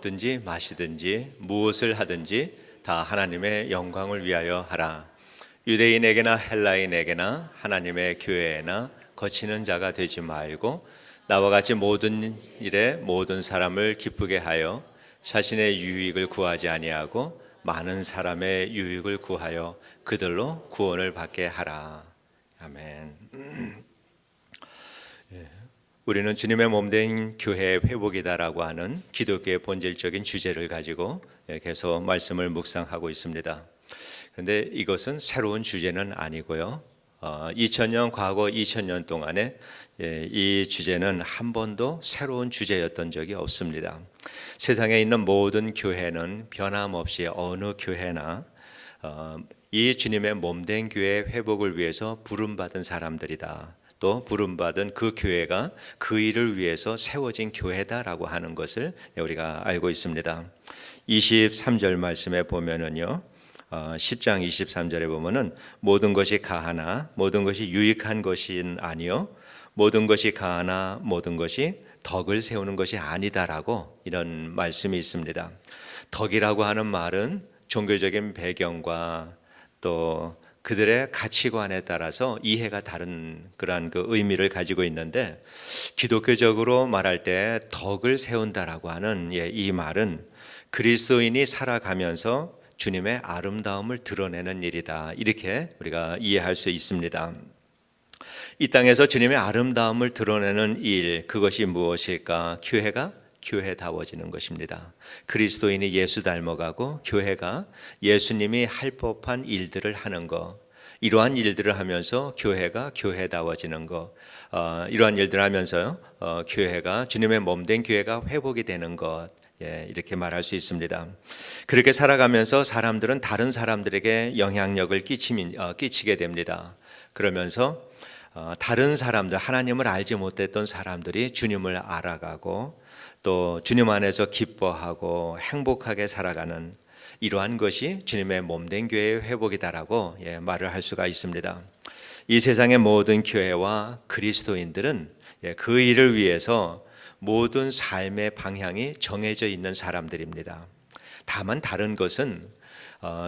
먹든지 마시든지 무엇을 하든지 다 하나님의 영광을 위하여 하라. 유대인에게나 헬라인에게나 하나님의 교회에나 거치는 자가 되지 말고 나와 같이 모든 일에 모든 사람을 기쁘게 하여 자신의 유익을 구하지 아니하고 많은 사람의 유익을 구하여 그들로 구원을 받게 하라. 아멘. 우리는 주님의 몸된 교회의 회복이다라고 하는 기독교의 본질적인 주제를 가지고 계속 말씀을 묵상하고 있습니다. 그런데 이것은 새로운 주제는 아니고요. 2000년 과거 2000년 동안에 이 주제는 한 번도 새로운 주제였던 적이 없습니다. 세상에 있는 모든 교회는 변함없이 어느 교회나 이 주님의 몸된 교회의 회복을 위해서 부름받은 사람들이다. 또 부름받은 그 교회가 그 일을 위해서 세워진 교회다라고 하는 것을 우리가 알고 있습니다. 23절 말씀에 보면은요, 10장 23절에 보면은 모든 것이 가하나 모든 것이 유익한 것이 아니요 모든 것이 가하나 모든 것이 덕을 세우는 것이 아니다라고 이런 말씀이 있습니다. 덕이라고 하는 말은 종교적인 배경과 또 그들의 가치관에 따라서 이해가 다른 그러한 그 의미를 가지고 있는데, 기독교적으로 말할 때 덕을 세운다라고 하는 이 말은 그리스도인이 살아가면서 주님의 아름다움을 드러내는 일이다, 이렇게 우리가 이해할 수 있습니다. 이 땅에서 주님의 아름다움을 드러내는 일, 그것이 무엇일까? 교회가 교회다워지는 것입니다. 그리스도인이 예수 닮아가고 교회가 예수님이 할 법한 일들을 하는 것, 이러한 일들을 하면서 교회가 교회다워지는 것, 이러한 일들을 하면서 교회가 주님의 몸된 교회가 회복이 되는 것, 이렇게 말할 수 있습니다. 그렇게 살아가면서 사람들은 다른 사람들에게 영향력을 끼치게 됩니다. 그러면서 다른 사람들, 하나님을 알지 못했던 사람들이 주님을 알아가고 또 주님 안에서 기뻐하고 행복하게 살아가는, 이러한 것이 주님의 몸된 교회의 회복이다라고 말을 할 수가 있습니다. 이 세상의 모든 교회와 그리스도인들은 그 일을 위해서 모든 삶의 방향이 정해져 있는 사람들입니다. 다만 다른 것은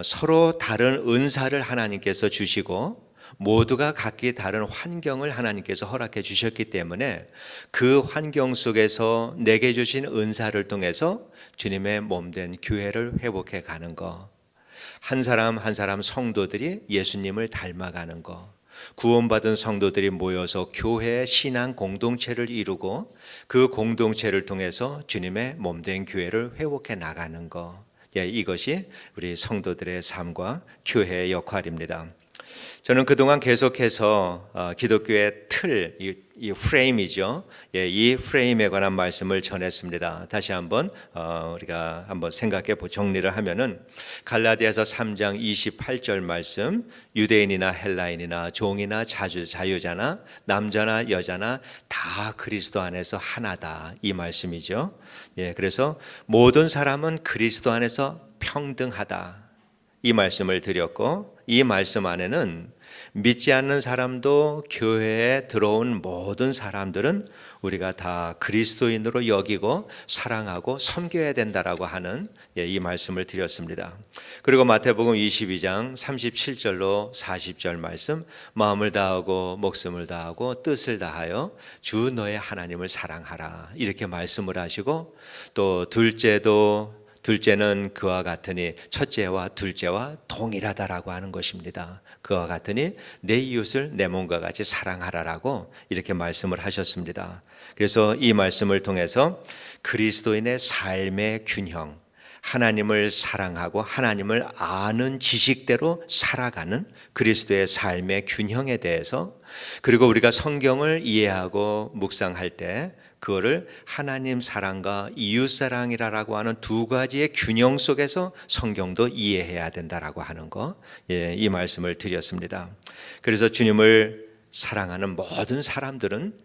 서로 다른 은사를 하나님께서 주시고 모두가 각기 다른 환경을 하나님께서 허락해 주셨기 때문에 그 환경 속에서 내게 주신 은사를 통해서 주님의 몸된 교회를 회복해 가는 것, 한 사람 한 사람 성도들이 예수님을 닮아가는 것, 구원받은 성도들이 모여서 교회의 신앙 공동체를 이루고 그 공동체를 통해서 주님의 몸된 교회를 회복해 나가는 것, 이것이 우리 성도들의 삶과 교회의 역할입니다. 저는 그동안 계속해서 기독교의 틀, 이 프레임이죠. 이 프레임에 관한 말씀을 전했습니다. 다시 한번 우리가 한번 생각해 정리를 하면은, 갈라디아서 3장 28절 말씀, 유대인이나 헬라인이나 종이나 자유자나 남자나 여자나 다 그리스도 안에서 하나다, 이 말씀이죠. 그래서 모든 사람은 그리스도 안에서 평등하다, 이 말씀을 드렸고, 이 말씀 안에는 믿지 않는 사람도 교회에 들어온 모든 사람들은 우리가 다 그리스도인으로 여기고 사랑하고 섬겨야 된다라고 하는 이 말씀을 드렸습니다. 그리고 마태복음 22장 37절로 40절 말씀, 마음을 다하고 목숨을 다하고 뜻을 다하여 주 너의 하나님을 사랑하라, 이렇게 말씀을 하시고, 또 둘째는 그와 같으니 첫째와 둘째와 동일하다라고 하는 것입니다. 그와 같으니 내 이웃을 내 몸과 같이 사랑하라라고 이렇게 말씀을 하셨습니다. 그래서 이 말씀을 통해서 그리스도인의 삶의 균형, 하나님을 사랑하고 하나님을 아는 지식대로 살아가는 그리스도의 삶의 균형에 대해서, 그리고 우리가 성경을 이해하고 묵상할 때 그거를 하나님 사랑과 이웃 사랑이라고 하는 두 가지의 균형 속에서 성경도 이해해야 된다라고 하는 거, 이 말씀을 드렸습니다. 그래서 주님을 사랑하는 모든 사람들은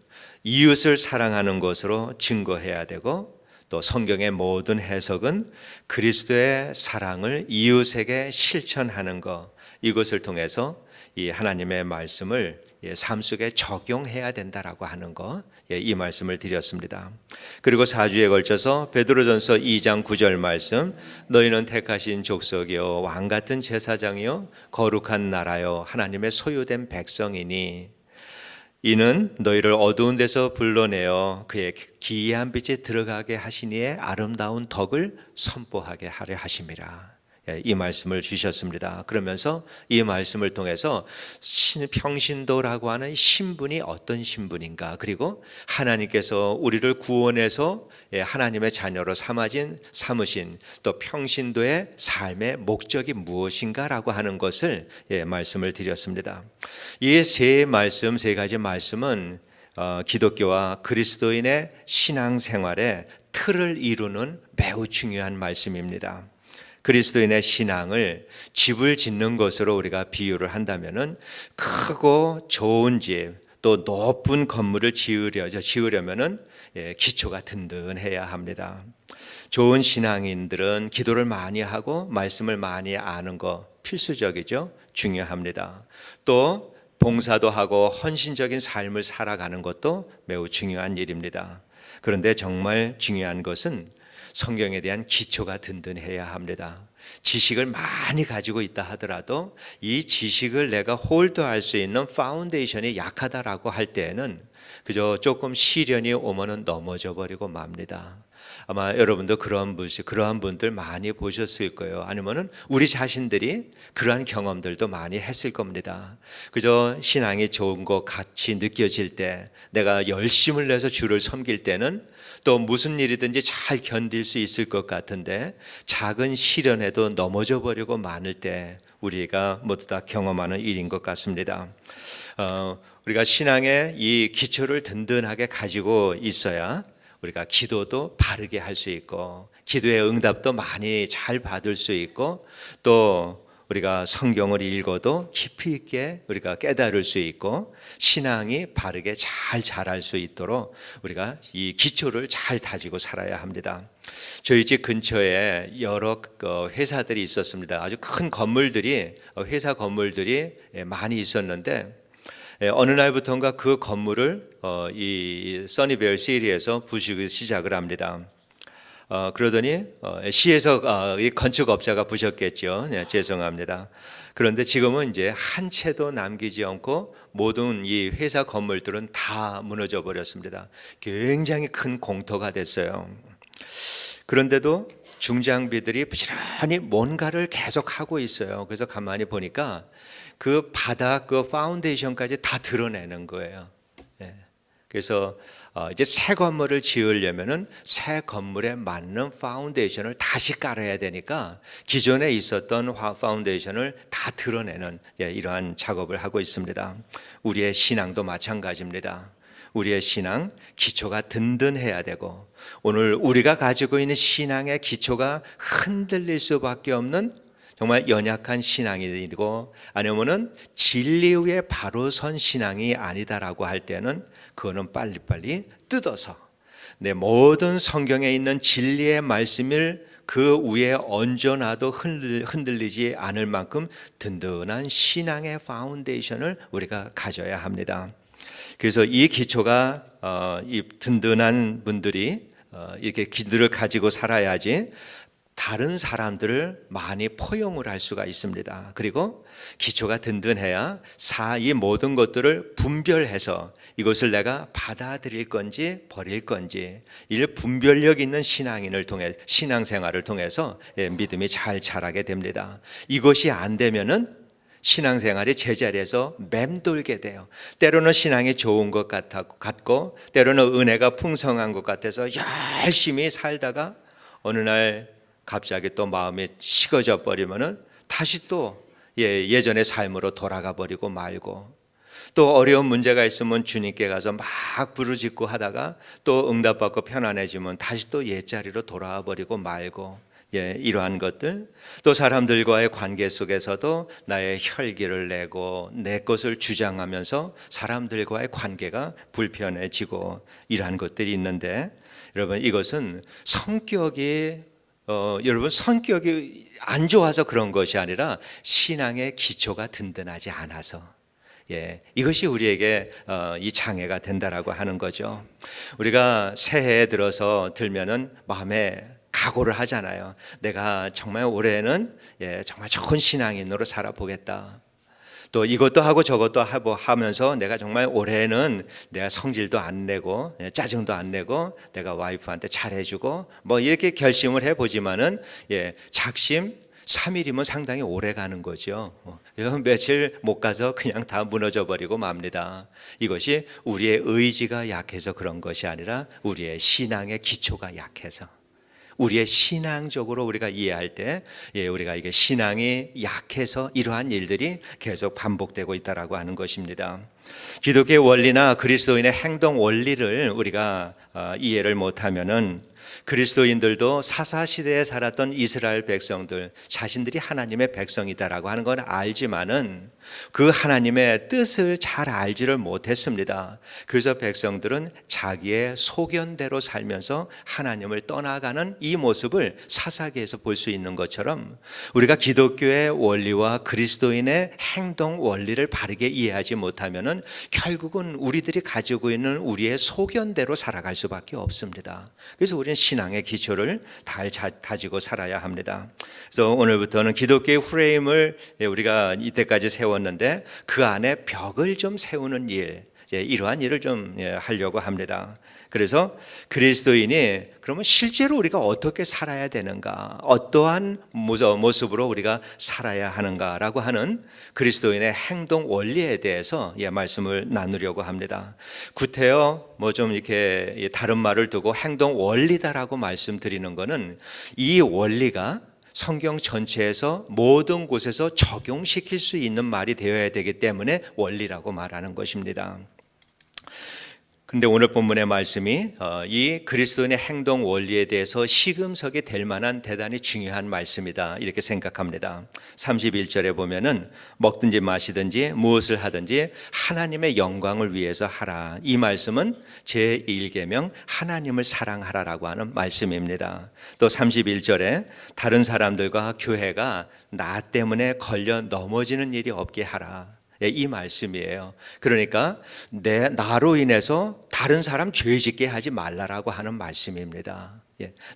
이웃을 사랑하는 것으로 증거해야 되고, 또 성경의 모든 해석은 그리스도의 사랑을 이웃에게 실천하는 것, 이것을 통해서 이 하나님의 말씀을 삶 속에 적용해야 된다라고 하는 거, 이 말씀을 드렸습니다. 그리고 4주에 걸쳐서 베드로전서 2장 9절 말씀, 너희는 택하신 족속이요 왕 같은 제사장이요 거룩한 나라요 하나님의 소유된 백성이니 이는 너희를 어두운 데서 불러내어 그의 기이한 빛에 들어가게 하시니의 아름다운 덕을 선포하게 하려 하심이라. 이 말씀을 주셨습니다. 그러면서 이 말씀을 통해서 평신도라고 하는 신분이 어떤 신분인가, 그리고 하나님께서 우리를 구원해서 하나님의 자녀로 삼으신 또 평신도의 삶의 목적이 무엇인가라고 하는 것을 말씀을 드렸습니다. 이 세 가지 말씀은 기독교와 그리스도인의 신앙생활의 틀을 이루는 매우 중요한 말씀입니다. 그리스도인의 신앙을 집을 짓는 것으로 우리가 비유를 한다면은 크고 좋은 집, 또 높은 건물을 지으려면은 기초가 든든해야 합니다. 좋은 신앙인들은 기도를 많이 하고 말씀을 많이 아는 거 필수적이죠. 중요합니다. 또 봉사도 하고 헌신적인 삶을 살아가는 것도 매우 중요한 일입니다. 그런데 정말 중요한 것은 성경에 대한 기초가 든든해야 합니다. 지식을 많이 가지고 있다 하더라도 이 지식을 내가 홀드할 수 있는 파운데이션이 약하다라고 할 때에는 그저 조금 시련이 오면은 넘어져 버리고 맙니다. 아마 여러분도 그러한 분들 많이 보셨을 거예요. 아니면은 우리 자신들이 그러한 경험들도 많이 했을 겁니다. 그저 신앙이 좋은 것 같이 느껴질 때, 내가 열심을 내서 주를 섬길 때는 또 무슨 일이든지 잘 견딜 수 있을 것 같은데 작은 시련에도 넘어져 버리고 마늘 때 우리가 모두 다 경험하는 일인 것 같습니다. 우리가 신앙의 이 기초를 든든하게 가지고 있어야 우리가 기도도 바르게 할 수 있고 기도의 응답도 많이 잘 받을 수 있고 또 우리가 성경을 읽어도 깊이 있게 우리가 깨달을 수 있고 신앙이 바르게 잘 자랄 수 있도록 우리가 이 기초를 잘 다지고 살아야 합니다. 저희 집 근처에 여러 회사들이 있었습니다. 아주 큰 건물들이, 회사 건물들이 많이 있었는데 어느 날부터인가 그 건물을 이 써니벨 시리에서 부수기 시작을 합니다. 그러더니 시에서 이 건축업자가 부셨겠죠. 네, 죄송합니다. 그런데 지금은 이제 한 채도 남기지 않고 모든 이 회사 건물들은 다 무너져 버렸습니다. 굉장히 큰 공터가 됐어요. 그런데도 중장비들이 부지런히 뭔가를 계속 하고 있어요. 그래서 가만히 보니까 그 바닥, 그 파운데이션까지 다 드러내는 거예요. 네. 그래서 이제 새 건물을 지으려면은 새 건물에 맞는 파운데이션을 다시 깔아야 되니까 기존에 있었던 파운데이션을 다 드러내는 이러한 작업을 하고 있습니다. 우리의 신앙도 마찬가지입니다. 우리의 신앙 기초가 든든해야 되고 오늘 우리가 가지고 있는 신앙의 기초가 흔들릴 수밖에 없는 정말 연약한 신앙이고 아니면은 진리 위에 바로 선 신앙이 아니다라고 할 때는 그거는 빨리빨리 뜯어서 내 모든 성경에 있는 진리의 말씀을 그 위에 얹어놔도 흔들리지 않을 만큼 든든한 신앙의 파운데이션을 우리가 가져야 합니다. 그래서 이 기초가 이 든든한 분들이 이렇게 기도를 가지고 살아야지 다른 사람들을 많이 포용을 할 수가 있습니다. 그리고 기초가 든든해야 이 모든 것들을 분별해서 이것을 내가 받아들일 건지 버릴 건지 이 분별력 있는 신앙생활을 통해서 믿음이 잘 자라게 됩니다. 이것이 안 되면은 신앙생활이 제자리에서 맴돌게 돼요. 때로는 신앙이 좋은 것 같고 때로는 은혜가 풍성한 것 같아서 열심히 살다가 어느 날 갑자기 또 마음이 식어져 버리면은 다시 또 예전의 삶으로 돌아가 버리고 말고 또 어려운 문제가 있으면 주님께 가서 막 부르짖고 하다가 또 응답받고 편안해지면 다시 또 옛자리로 돌아와 버리고 말고 이러한 것들 또 사람들과의 관계 속에서도 나의 혈기를 내고 내 것을 주장하면서 사람들과의 관계가 불편해지고 이러한 것들이 있는데 여러분 이것은 성격이 안 좋아서 그런 것이 아니라 신앙의 기초가 든든하지 않아서 이것이 우리에게 이 장애가 된다라고 하는 거죠. 우리가 새해에 들면은 마음에 각오를 하잖아요. 내가 정말 올해는 정말 좋은 신앙인으로 살아보겠다. 또 이것도 하고 저것도 하고 하면서 내가 정말 올해는 내가 성질도 안 내고 짜증도 안 내고 내가 와이프한테 잘해주고 뭐 이렇게 결심을 해보지만은 작심 3일이면 상당히 오래 가는 거죠. 며칠 못 가서 그냥 다 무너져 버리고 맙니다. 이것이 우리의 의지가 약해서 그런 것이 아니라 우리의 신앙의 기초가 약해서, 우리의 신앙적으로 우리가 이해할 때 우리가 이게 신앙이 약해서 이러한 일들이 계속 반복되고 있다라고 하는 것입니다. 기독교의 원리나 그리스도인의 행동 원리를 우리가 이해를 못하면은 그리스도인들도 사사시대에 살았던 이스라엘 백성들 자신들이 하나님의 백성이다라고 하는 건 알지만은 그 하나님의 뜻을 잘 알지를 못했습니다. 그래서 백성들은 자기의 소견대로 살면서 하나님을 떠나가는 이 모습을 사사기에서 볼 수 있는 것처럼 우리가 기독교의 원리와 그리스도인의 행동 원리를 바르게 이해하지 못하면은 결국은 우리들이 가지고 있는 우리의 소견대로 살아갈 수밖에 없습니다. 그래서 우리는 신앙의 기초를 다지고 살아야 합니다. 그래서 오늘부터는 기독교의 프레임을 우리가 이때까지 세웠는데 그 안에 벽을 좀 세우는 일, 이러한 일을 좀 하려고 합니다. 그래서 그리스도인이 그러면 실제로 우리가 어떻게 살아야 되는가, 어떠한 모습으로 우리가 살아야 하는가라고 하는 그리스도인의 행동 원리에 대해서 말씀을 나누려고 합니다. 구태여 뭐 좀 이렇게 다른 말을 두고 행동 원리다라고 말씀드리는 것은 이 원리가 성경 전체에서 모든 곳에서 적용시킬 수 있는 말이 되어야 되기 때문에 원리라고 말하는 것입니다. 그런데 오늘 본문의 말씀이 이 그리스도인의 행동 원리에 대해서 시금석이 될 만한 대단히 중요한 말씀이다 이렇게 생각합니다. 31절에 보면은 먹든지 마시든지 무엇을 하든지 하나님의 영광을 위해서 하라. 이 말씀은 제1계명 하나님을 사랑하라라고 하는 말씀입니다. 또 31절에 다른 사람들과 교회가 나 때문에 걸려 넘어지는 일이 없게 하라. 이 말씀이에요. 그러니까 나로 인해서 다른 사람 죄짓게 하지 말라라고 하는 말씀입니다.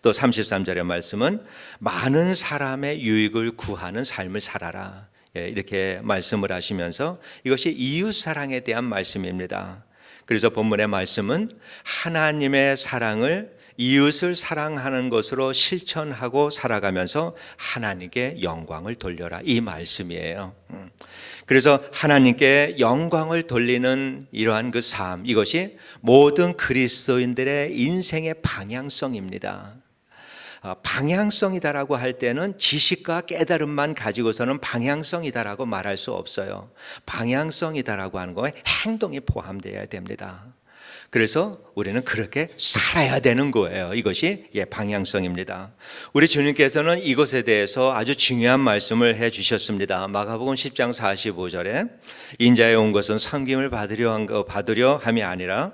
또 33절의 말씀은 많은 사람의 유익을 구하는 삶을 살아라. 이렇게 말씀을 하시면서 이것이 이웃사랑에 대한 말씀입니다. 그래서 본문의 말씀은 하나님의 사랑을 이웃을 사랑하는 것으로 실천하고 살아가면서 하나님께 영광을 돌려라. 이 말씀이에요. 그래서 하나님께 영광을 돌리는 이러한 그 삶, 이것이 모든 그리스도인들의 인생의 방향성입니다. 방향성이다라고 할 때는 지식과 깨달음만 가지고서는 방향성이다라고 말할 수 없어요. 방향성이다라고 하는 거에 행동이 포함되어야 됩니다. 그래서 우리는 그렇게 살아야 되는 거예요. 이것이 방향성입니다. 우리 주님께서는 이것에 대해서 아주 중요한 말씀을 해 주셨습니다. 마가복음 10장 45절에 인자에 온 것은 섬김을 받으려 함이 아니라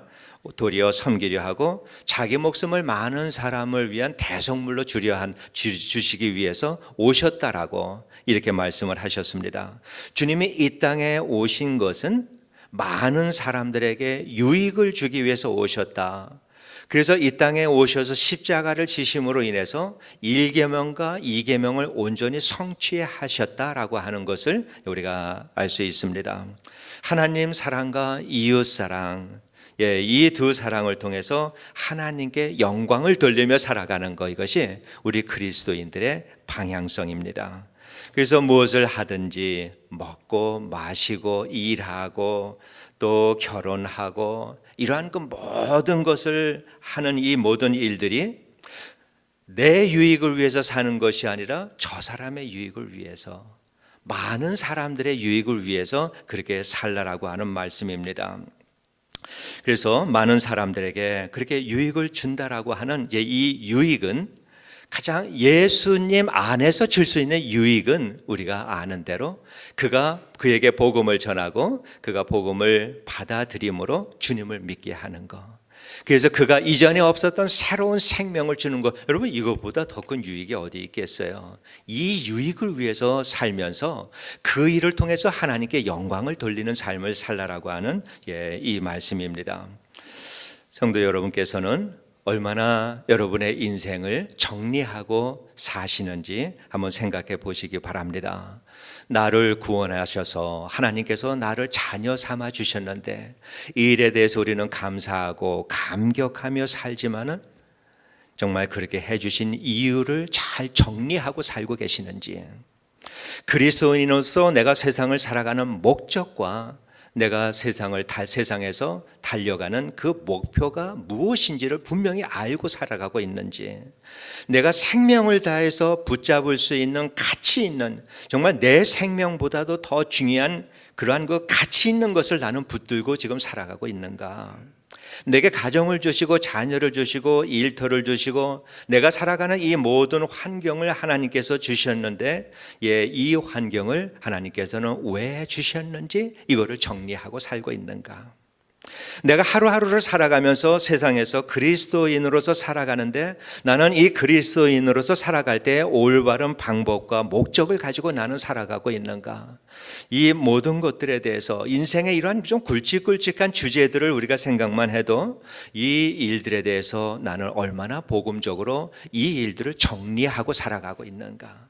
도리어 섬기려 하고 자기 목숨을 많은 사람을 위한 대속물로 주시기 위해서 오셨다라고 이렇게 말씀을 하셨습니다. 주님이 이 땅에 오신 것은 많은 사람들에게 유익을 주기 위해서 오셨다. 그래서 이 땅에 오셔서 십자가를 지심으로 인해서 1계명과 2계명을 온전히 성취하셨다라고 하는 것을 우리가 알 수 있습니다. 하나님 사랑과 이웃 사랑, 이 두 사랑을 통해서 하나님께 영광을 돌리며 살아가는 것, 이것이 우리 그리스도인들의 방향성입니다. 그래서 무엇을 하든지 먹고 마시고 일하고 또 결혼하고 이러한 그 모든 것을 하는 이 모든 일들이 내 유익을 위해서 사는 것이 아니라 저 사람의 유익을 위해서, 많은 사람들의 유익을 위해서 그렇게 살라라고 하는 말씀입니다. 그래서 많은 사람들에게 그렇게 유익을 준다라고 하는 이 유익은, 가장 예수님 안에서 줄 수 있는 유익은 우리가 아는 대로 그에게 복음을 전하고 그가 복음을 받아들임으로 주님을 믿게 하는 것. 그래서 그가 이전에 없었던 새로운 생명을 주는 것, 여러분 이것보다 더 큰 유익이 어디 있겠어요? 이 유익을 위해서 살면서 그 일을 통해서 하나님께 영광을 돌리는 삶을 살라라고 하는 이 말씀입니다. 성도 여러분께서는 얼마나 여러분의 인생을 정리하고 사시는지 한번 생각해 보시기 바랍니다. 나를 구원하셔서 하나님께서 나를 자녀 삼아 주셨는데 이 일에 대해서 우리는 감사하고 감격하며 살지만은 정말 그렇게 해주신 이유를 잘 정리하고 살고 계시는지, 그리스도인으로서 내가 세상을 살아가는 목적과 내가 세상에서 달려가는 그 목표가 무엇인지를 분명히 알고 살아가고 있는지, 내가 생명을 다해서 붙잡을 수 있는 가치 있는, 정말 내 생명보다도 더 중요한 그러한 그 가치 있는 것을 나는 붙들고 지금 살아가고 있는가? 내게 가정을 주시고 자녀를 주시고 일터를 주시고 내가 살아가는 이 모든 환경을 하나님께서 주셨는데 이 환경을 하나님께서는 왜 주셨는지 이거를 정리하고 살고 있는가? 내가 하루하루를 살아가면서 세상에서 그리스도인으로서 살아가는데 나는 이 그리스도인으로서 살아갈 때 올바른 방법과 목적을 가지고 나는 살아가고 있는가? 이 모든 것들에 대해서 인생의 이러한 좀 굵직굵직한 주제들을 우리가 생각만 해도 이 일들에 대해서 나는 얼마나 복음적으로 이 일들을 정리하고 살아가고 있는가?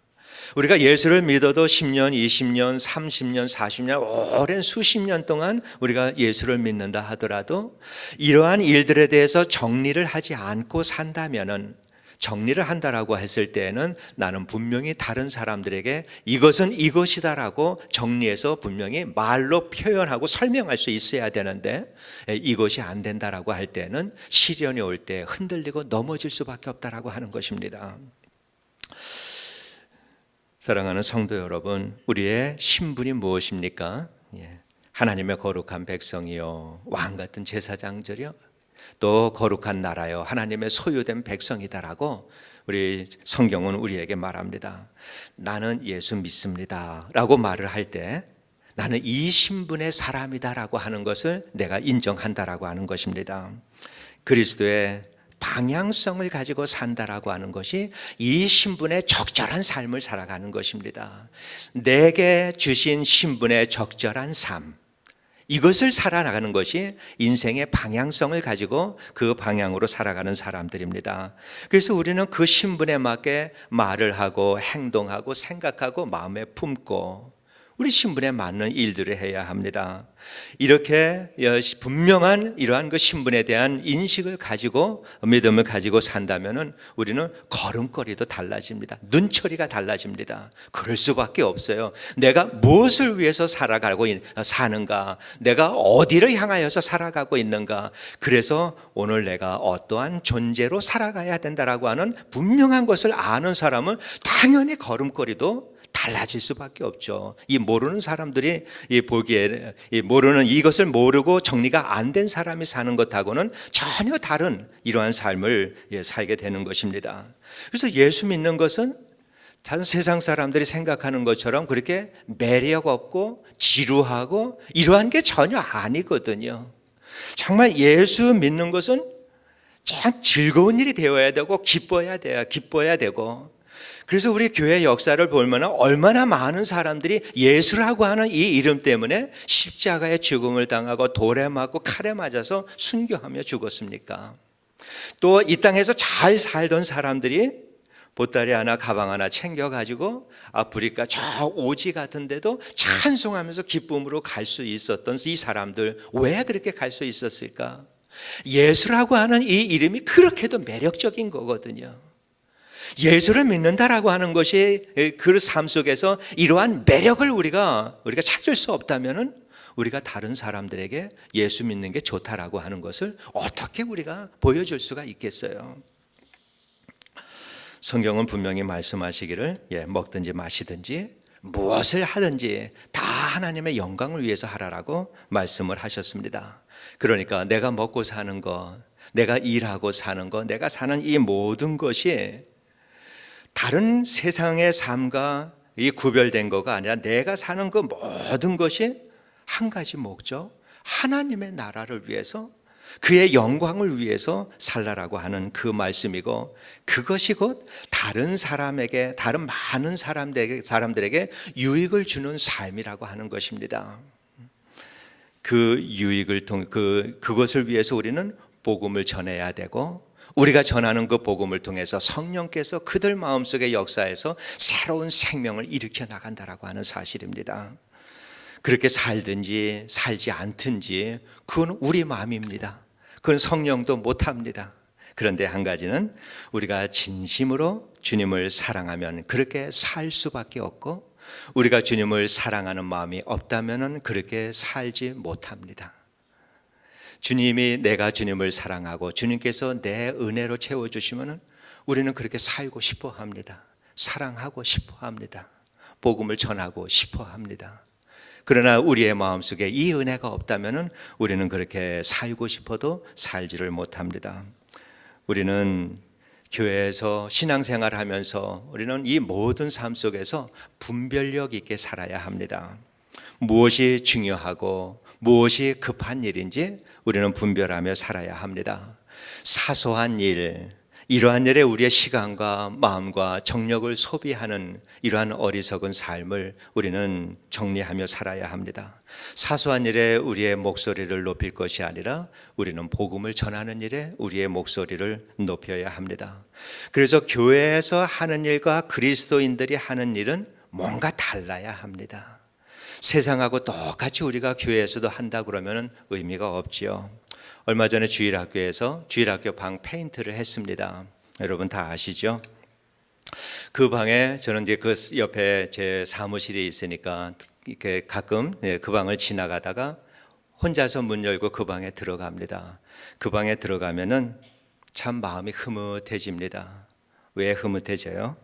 우리가 예수를 믿어도 10년, 20년, 30년, 40년, 오랜 수십 년 동안 우리가 예수를 믿는다 하더라도 이러한 일들에 대해서 정리를 하지 않고 산다면은, 정리를 한다라고 했을 때에는 나는 분명히 다른 사람들에게 이것은 이것이다라고 정리해서 분명히 말로 표현하고 설명할 수 있어야 되는데 이것이 안 된다라고 할 때는 시련이 올 때 흔들리고 넘어질 수밖에 없다라고 하는 것입니다. 사랑하는 성도 여러분, 우리의 신분이 무엇입니까? 하나님의 거룩한 백성이요, 왕 같은 제사장들이요, 또 거룩한 나라요, 하나님의 소유된 백성이다라고 우리 성경은 우리에게 말합니다. 나는 예수 믿습니다 라고 말을 할 때 나는 이 신분의 사람이다라고 하는 것을 내가 인정한다라고 하는 것입니다. 그리스도의 방향성을 가지고 산다라고 하는 것이 이 신분의 적절한 삶을 살아가는 것입니다. 내게 주신 신분의 적절한 삶, 이것을 살아나가는 것이 인생의 방향성을 가지고 그 방향으로 살아가는 사람들입니다. 그래서 우리는 그 신분에 맞게 말을 하고 행동하고 생각하고 마음에 품고 우리 신분에 맞는 일들을 해야 합니다. 이렇게 분명한 이러한 그 신분에 대한 인식을 가지고 믿음을 가지고 산다면은 우리는 걸음걸이도 달라집니다. 눈초리가 달라집니다. 그럴 수밖에 없어요. 내가 무엇을 위해서 사는가? 내가 어디를 향하여서 살아가고 있는가? 그래서 오늘 내가 어떠한 존재로 살아가야 된다라고 하는 분명한 것을 아는 사람은 당연히 걸음걸이도 달라질 수밖에 없죠. 이 모르는 사람들이 보기에 모르는 이것을 모르고 정리가 안 된 사람이 사는 것하고는 전혀 다른 이러한 삶을 살게 되는 것입니다. 그래서 예수 믿는 것은 다른 세상 사람들이 생각하는 것처럼 그렇게 매력 없고 지루하고 이러한 게 전혀 아니거든요. 정말 예수 믿는 것은 참 즐거운 일이 되어야 되고 기뻐야 되고, 그래서 우리 교회 역사를 보면 얼마나 많은 사람들이 예수라고 하는 이 이름 때문에 십자가의 죽음을 당하고 돌에 맞고 칼에 맞아서 순교하며 죽었습니까? 또 이 땅에서 잘 살던 사람들이 보따리 하나 가방 하나 챙겨가지고 아프리카 저 오지 같은 데도 찬송하면서 기쁨으로 갈 수 있었던 이 사람들, 왜 그렇게 갈 수 있었을까? 예수라고 하는 이 이름이 그렇게도 매력적인 거거든요. 예수를 믿는다라고 하는 것이 그 삶 속에서 이러한 매력을 우리가 찾을 수 없다면은 우리가 다른 사람들에게 예수 믿는 게 좋다라고 하는 것을 어떻게 우리가 보여줄 수가 있겠어요? 성경은 분명히 말씀하시기를 먹든지 마시든지 무엇을 하든지 다 하나님의 영광을 위해서 하라라고 말씀을 하셨습니다. 그러니까 내가 먹고 사는 것, 내가 일하고 사는 것, 내가 사는 이 모든 것이 다른 세상의 삶과 이 구별된 거가 아니라 내가 사는 그 모든 것이 한 가지 목적, 하나님의 나라를 위해서, 그의 영광을 위해서 살라라고 하는 그 말씀이고, 그것이 곧 다른 사람에게, 다른 많은 사람들에게 유익을 주는 삶이라고 하는 것입니다. 그 유익을 통해 그것을 위해서 우리는 복음을 전해야 되고, 우리가 전하는 그 복음을 통해서 성령께서 그들 마음속의 역사에서 새로운 생명을 일으켜 나간다라고 하는 사실입니다. 그렇게 살든지 살지 않든지 그건 우리 마음입니다. 그건 성령도 못합니다. 그런데 한 가지는 우리가 진심으로 주님을 사랑하면 그렇게 살 수밖에 없고, 우리가 주님을 사랑하는 마음이 없다면 그렇게 살지 못합니다. 주님이, 내가 주님을 사랑하고 주님께서 내 은혜로 채워주시면 우리는 그렇게 살고 싶어 합니다. 사랑하고 싶어 합니다. 복음을 전하고 싶어 합니다. 그러나 우리의 마음속에 이 은혜가 없다면 우리는 그렇게 살고 싶어도 살지를 못합니다. 우리는 교회에서 신앙생활을 하면서 우리는 이 모든 삶 속에서 분별력 있게 살아야 합니다. 무엇이 중요하고 무엇이 급한 일인지 우리는 분별하며 살아야 합니다. 사소한 일, 이러한 일에 우리의 시간과 마음과 정력을 소비하는 이러한 어리석은 삶을 우리는 정리하며 살아야 합니다. 사소한 일에 우리의 목소리를 높일 것이 아니라 우리는 복음을 전하는 일에 우리의 목소리를 높여야 합니다. 그래서 교회에서 하는 일과 그리스도인들이 하는 일은 뭔가 달라야 합니다. 세상하고 똑같이 우리가 교회에서도 한다 그러면 의미가 없지요. 얼마 전에 주일학교에서 주일학교 방 페인트를 했습니다. 여러분 다 아시죠? 그 방에 저는 이제 그 옆에 제 사무실이 있으니까 이렇게 가끔 그 방을 지나가다가 혼자서 문 열고 그 방에 들어갑니다. 그 방에 들어가면은 참 마음이 흐뭇해집니다. 왜 흐뭇해져요?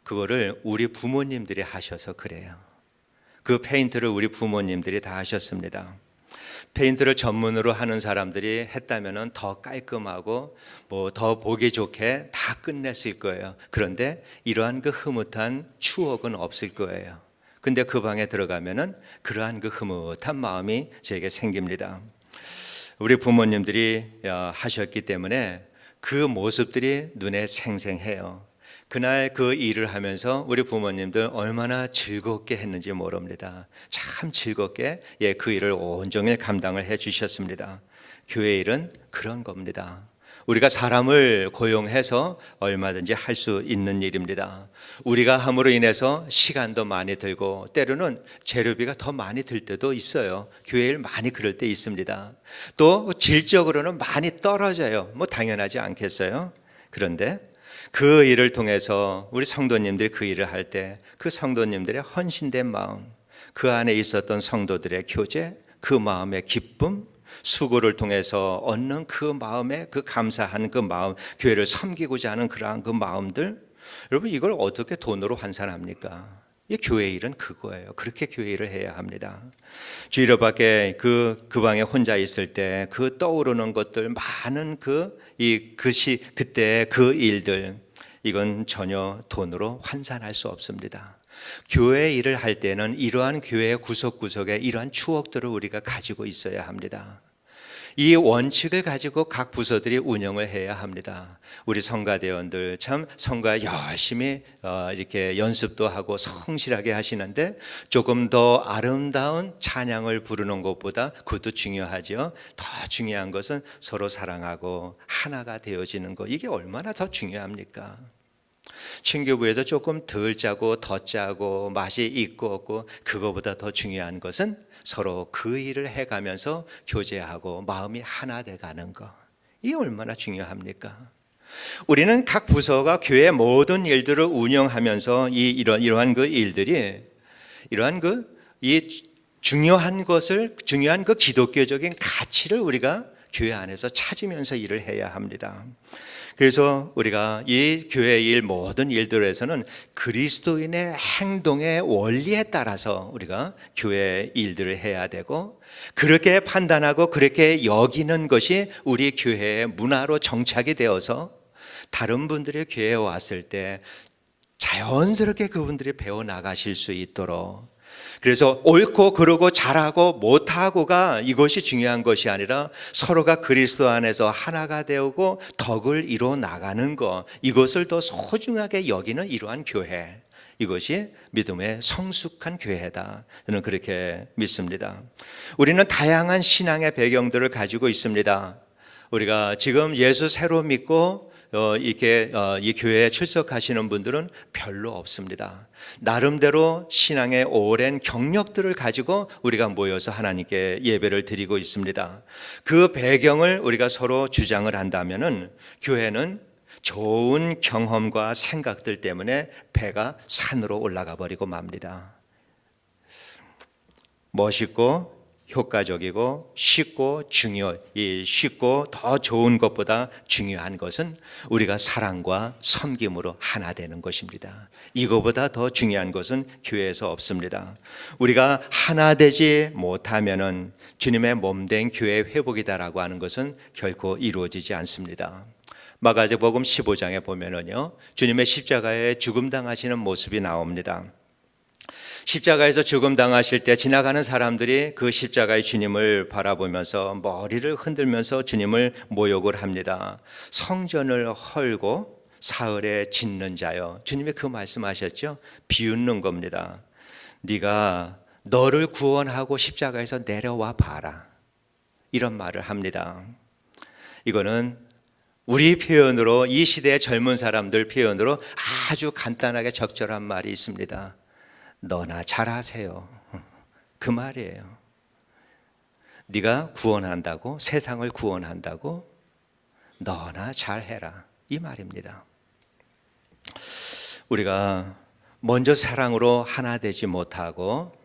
그거를 우리 부모님들이 하셔서 그래요. 그 페인트를 우리 부모님들이 다 하셨습니다. 페인트를 전문으로 하는 사람들이 했다면 더 깔끔하고 뭐 더 보기 좋게 다 끝냈을 거예요. 그런데 이러한 그 흐뭇한 추억은 없을 거예요. 근데 그 방에 들어가면은 그러한 그 흐뭇한 마음이 저에게 생깁니다. 우리 부모님들이 하셨기 때문에 그 모습들이 눈에 생생해요. 그날 그 일을 하면서 우리 부모님들 얼마나 즐겁게 했는지 모릅니다. 참 즐겁게 그 일을 온종일 감당을 해 주셨습니다. 교회 일은 그런 겁니다. 우리가 사람을 고용해서 얼마든지 할 수 있는 일입니다. 우리가 함으로 인해서 시간도 많이 들고 때로는 재료비가 더 많이 들 때도 있어요. 교회 일 많이 그럴 때 있습니다. 또 질적으로는 많이 떨어져요. 뭐 당연하지 않겠어요? 그런데 그 일을 통해서 우리 성도님들이 그 일을 할 때 그 성도님들의 헌신된 마음, 그 안에 있었던 성도들의 교제, 그 마음의 기쁨, 수고를 통해서 얻는 그 마음의 그 감사한 그 마음, 교회를 섬기고자 하는 그러한 그 마음들, 여러분 이걸 어떻게 돈으로 환산합니까? 이 교회 일은 그거예요. 그렇게 교회 일을 해야 합니다. 주일업 밖에 그 방에 혼자 있을 때 그 떠오르는 것들 많은 그때 그 일들, 이건 전혀 돈으로 환산할 수 없습니다. 교회 일을 할 때는 이러한 교회 구석구석에 이러한 추억들을 우리가 가지고 있어야 합니다. 이 원칙을 가지고 각 부서들이 운영을 해야 합니다. 우리 성가대원들 참 성가 열심히 이렇게 연습도 하고 성실하게 하시는데 조금 더 아름다운 찬양을 부르는 것보다 그것도 중요하죠. 더 중요한 것은 서로 사랑하고 하나가 되어지는 것, 이게 얼마나 더 중요합니까? 친교부에서 조금 덜 짜고 더 짜고 맛이 있고 없고, 그거보다 더 중요한 것은 서로 그 일을 해가면서 교제하고 마음이 하나 돼가는 것, 이게 얼마나 중요합니까? 우리는 각 부서가 교회의 모든 일들을 운영하면서 이러한 그 일들이 이러한 중요한 그 기독교적인 가치를 우리가 교회 안에서 찾으면서 일을 해야 합니다. 그래서 우리가 이 교회 일 모든 일들에서는 그리스도인의 행동의 원리에 따라서 우리가 교회 일들을 해야 되고, 그렇게 판단하고 그렇게 여기는 것이 우리 교회의 문화로 정착이 되어서 다른 분들이 교회에 왔을 때 자연스럽게 그분들이 배워나가실 수 있도록, 그래서 옳고 그르고 잘하고 못하고가 이것이 중요한 것이 아니라 서로가 그리스도 안에서 하나가 되고 덕을 이루어 나가는 것, 이것을 더 소중하게 여기는 이러한 교회, 이것이 믿음의 성숙한 교회다. 저는 그렇게 믿습니다. 우리는 다양한 신앙의 배경들을 가지고 있습니다. 우리가 지금 예수 새로 믿고 이 교회에 출석하시는 분들은 별로 없습니다. 나름대로 신앙의 오랜 경력들을 가지고 우리가 모여서 하나님께 예배를 드리고 있습니다. 그 배경을 우리가 서로 주장을 한다면은 교회는 좋은 경험과 생각들 때문에 배가 산으로 올라가 버리고 맙니다. 멋있고 효과적이고 쉽고 쉽고 더 좋은 것보다 중요한 것은 우리가 사랑과 섬김으로 하나 되는 것입니다. 이거보다 더 중요한 것은 교회에서 없습니다. 우리가 하나 되지 못하면은 주님의 몸된 교회 회복이다라고 하는 것은 결코 이루어지지 않습니다. 마가복음 15장에 보면은요, 주님의 십자가에 죽음 당하시는 모습이 나옵니다. 십자가에서 죽음 당하실 때 지나가는 사람들이 그 십자가의 주님을 바라보면서 머리를 흔들면서 주님을 모욕을 합니다. 성전을 헐고 사흘에 짓는 자여. 주님이 그 말씀하셨죠? 비웃는 겁니다. 네가 너를 구원하고 십자가에서 내려와 봐라, 이런 말을 합니다. 이거는 우리 표현으로, 이 시대의 젊은 사람들 표현으로 아주 간단하게 적절한 말이 있습니다. 너나 잘하세요. 그 말이에요. 네가 구원한다고, 세상을 구원한다고, 너나 잘해라, 이 말입니다. 우리가 먼저 사랑으로 하나 되지 못하고,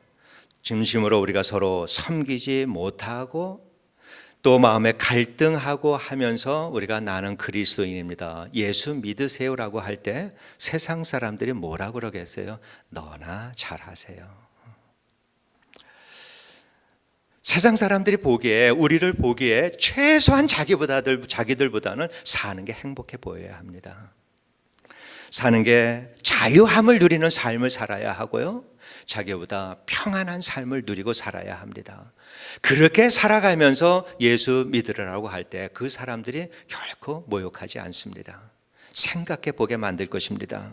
진심으로 우리가 서로 섬기지 못하고, 또 마음에 갈등하고 하면서 우리가 나는 그리스도인입니다, 예수 믿으세요라고 할 때 세상 사람들이 뭐라 그러겠어요? 너나 잘하세요. 세상 사람들이 보기에, 우리를 보기에 최소한 자기들보다는 사는 게 행복해 보여야 합니다. 사는 게 자유함을 누리는 삶을 살아야 하고요, 자기보다 평안한 삶을 누리고 살아야 합니다. 그렇게 살아가면서 예수 믿으라고 할 때 그 사람들이 결코 모욕하지 않습니다. 생각해 보게 만들 것입니다.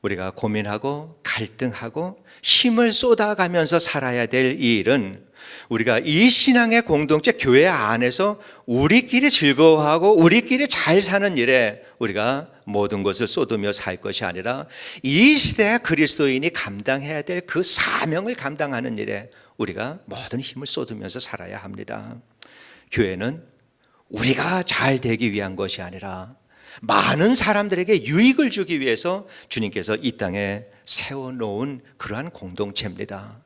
우리가 고민하고 갈등하고 힘을 쏟아가면서 살아야 될 이 일은, 우리가 이 신앙의 공동체 교회 안에서 우리끼리 즐거워하고 우리끼리 잘 사는 일에 우리가 모든 것을 쏟으며 살 것이 아니라 이 시대의 그리스도인이 감당해야 될 그 사명을 감당하는 일에 우리가 모든 힘을 쏟으면서 살아야 합니다. 교회는 우리가 잘 되기 위한 것이 아니라 많은 사람들에게 유익을 주기 위해서 주님께서 이 땅에 세워놓은 그러한 공동체입니다.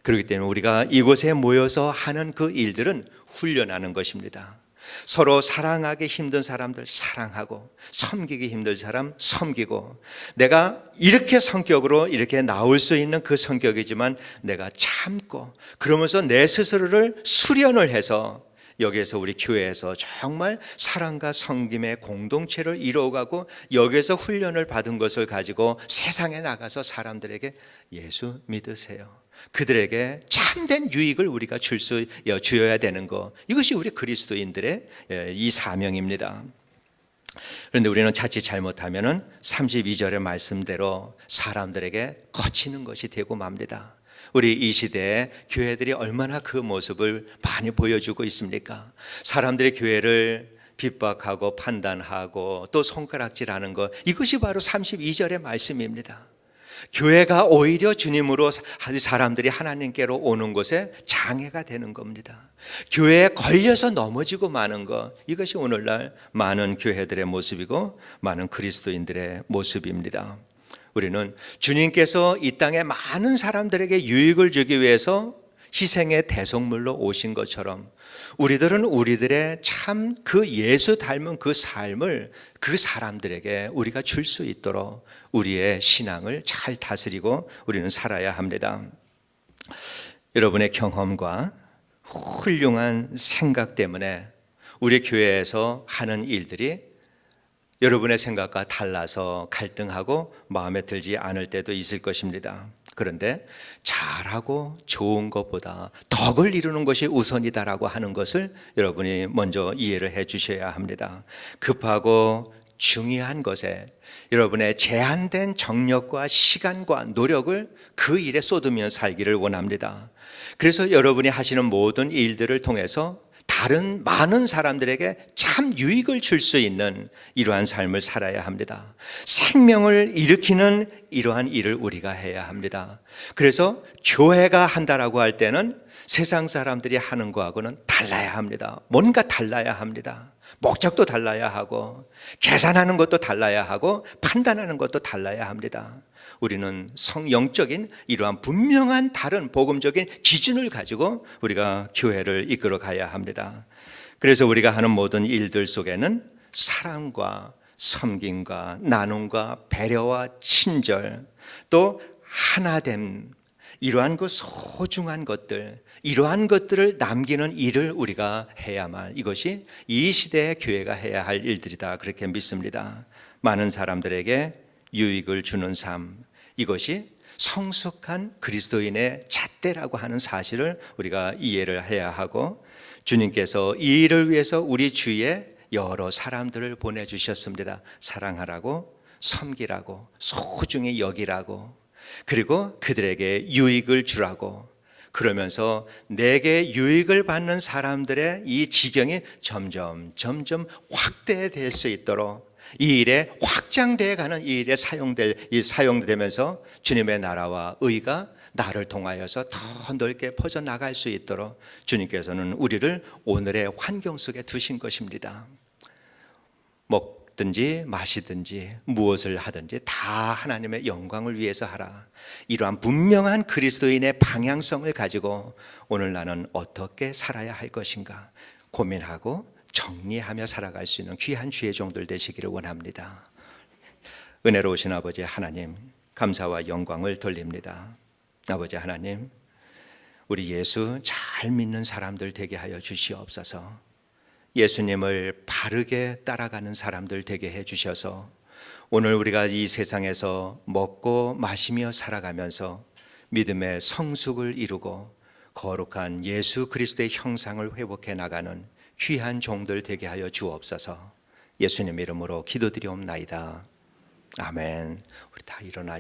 그렇기 때문에 우리가 이곳에 모여서 하는 그 일들은 훈련하는 것입니다. 서로 사랑하기 힘든 사람들 사랑하고, 섬기기 힘든 사람 섬기고, 내가 이렇게 성격으로 이렇게 나올 수 있는 그 성격이지만 내가 참고, 그러면서 내 스스로를 수련을 해서 여기에서 우리 교회에서 정말 사랑과 섬김의 공동체를 이루어가고, 여기에서 훈련을 받은 것을 가지고 세상에 나가서 사람들에게 예수 믿으세요, 그들에게 참된 유익을 우리가 주어야 되는 것, 이것이 우리 그리스도인들의 이 사명입니다. 그런데 우리는 자칫 잘못하면은 32절의 말씀대로 사람들에게 거치는 것이 되고 맙니다. 우리 이 시대에 교회들이 얼마나 그 모습을 많이 보여주고 있습니까? 사람들이 교회를 핍박하고 판단하고 또 손가락질하는 것, 이것이 바로 32절의 말씀입니다. 교회가 오히려 주님으로 사람들이 하나님께로 오는 것에 장애가 되는 겁니다. 교회에 걸려서 넘어지고 마는 것, 이것이 오늘날 많은 교회들의 모습이고 많은 그리스도인들의 모습입니다. 우리는 주님께서 이 땅에 많은 사람들에게 유익을 주기 위해서 희생의 대속물로 오신 것처럼, 우리들은 우리들의 참 그 예수 닮은 그 삶을 그 사람들에게 우리가 줄 수 있도록 우리의 신앙을 잘 다스리고 우리는 살아야 합니다. 여러분의 경험과 훌륭한 생각 때문에 우리 교회에서 하는 일들이 여러분의 생각과 달라서 갈등하고 마음에 들지 않을 때도 있을 것입니다. 그런데 잘하고 좋은 것보다 덕을 이루는 것이 우선이다라고 하는 것을 여러분이 먼저 이해를 해 주셔야 합니다. 급하고 중요한 것에 여러분의 제한된 정력과 시간과 노력을 그 일에 쏟으며 살기를 원합니다. 그래서 여러분이 하시는 모든 일들을 통해서 다른 많은 사람들에게 참 유익을 줄 수 있는 이러한 삶을 살아야 합니다. 생명을 일으키는 이러한 일을 우리가 해야 합니다. 그래서 교회가 한다라고 할 때는 세상 사람들이 하는 거하고는 달라야 합니다. 뭔가 달라야 합니다. 목적도 달라야 하고 계산하는 것도 달라야 하고 판단하는 것도 달라야 합니다. 우리는 성영적인 이러한 분명한 다른 복음적인 기준을 가지고 우리가 교회를 이끌어 가야 합니다. 그래서 우리가 하는 모든 일들 속에는 사랑과 섬김과 나눔과 배려와 친절, 또 하나됨, 이러한 그 소중한 것들, 이러한 것들을 남기는 일을 우리가 해야만, 이것이 이 시대의 교회가 해야 할 일들이다, 그렇게 믿습니다. 많은 사람들에게 유익을 주는 삶, 이것이 성숙한 그리스도인의 잣대라고 하는 사실을 우리가 이해를 해야 하고, 주님께서 이 일을 위해서 우리 주위에 여러 사람들을 보내주셨습니다. 사랑하라고, 섬기라고, 소중히 여기라고, 그리고 그들에게 유익을 주라고. 그러면서 내게 유익을 받는 사람들의 이 지경이 점점 확대될 수 있도록 이 일에 확장되어 가는, 이 일에 사용되면서 주님의 나라와 의가 나를 통하여서 더 넓게 퍼져나갈 수 있도록 주님께서는 우리를 오늘의 환경 속에 두신 것입니다. 먹든지 마시든지 무엇을 하든지 다 하나님의 영광을 위해서 하라. 이러한 분명한 그리스도인의 방향성을 가지고 오늘 나는 어떻게 살아야 할 것인가 고민하고 정리하며 살아갈 수 있는 귀한 주의 종들 되시기를 원합니다. 은혜로우신 아버지 하나님, 감사와 영광을 돌립니다. 아버지 하나님, 우리 예수 잘 믿는 사람들 되게 하여 주시옵소서. 예수님을 바르게 따라가는 사람들 되게 해 주셔서 오늘 우리가 이 세상에서 먹고 마시며 살아가면서 믿음의 성숙을 이루고 거룩한 예수 그리스도의 형상을 회복해 나가는 귀한 종들 되게 하여 주옵소서. 예수님 이름으로 기도드리옵나이다. 아멘. 우리 다 일어나셔서